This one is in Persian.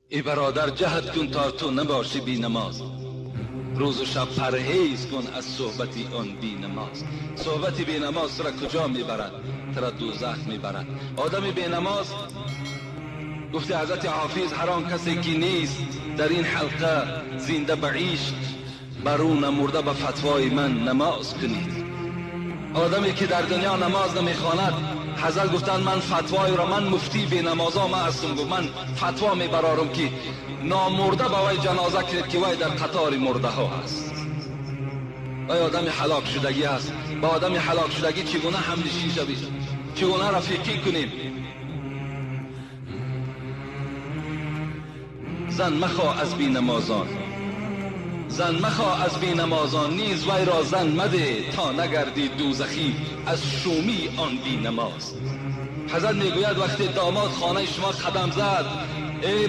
ای برادر جهد کن تا تو نباشی بی نماز، روز و شب پرهیز کن از صحبتی آن بی نماز. صحبتی بی نماز را کجا میبرد؟ ترا دوزخ میبرد. آدم بی نماز، گفته حضرت حافظ، هر آن کسی که نیست در این حلقه زنده بعیش، بر او نمرده به فتوای من نماز کنید. آدمی که در دنیا نماز نمیخواند، حضرت گفتند من فتوای را، من مفتی بی نمازا ما هستم، گفت من فتوا میبرارم که نامرده با وی جنازه کنید که وی در قطار مرده ها هست. وی آدم هلاک شدگی است. با آدم هلاک شدگی چگونه همنشین شوید؟ چگونه رفیقی کنیم؟ زن مخواه از بی نمازان، زن مخواه از بی نمازان، نیز وی را زن مده تا نگردی دوزخی از شومی آن بی نماز. حضرت میگوید وقتی داماد خانه شما قدم زد، ای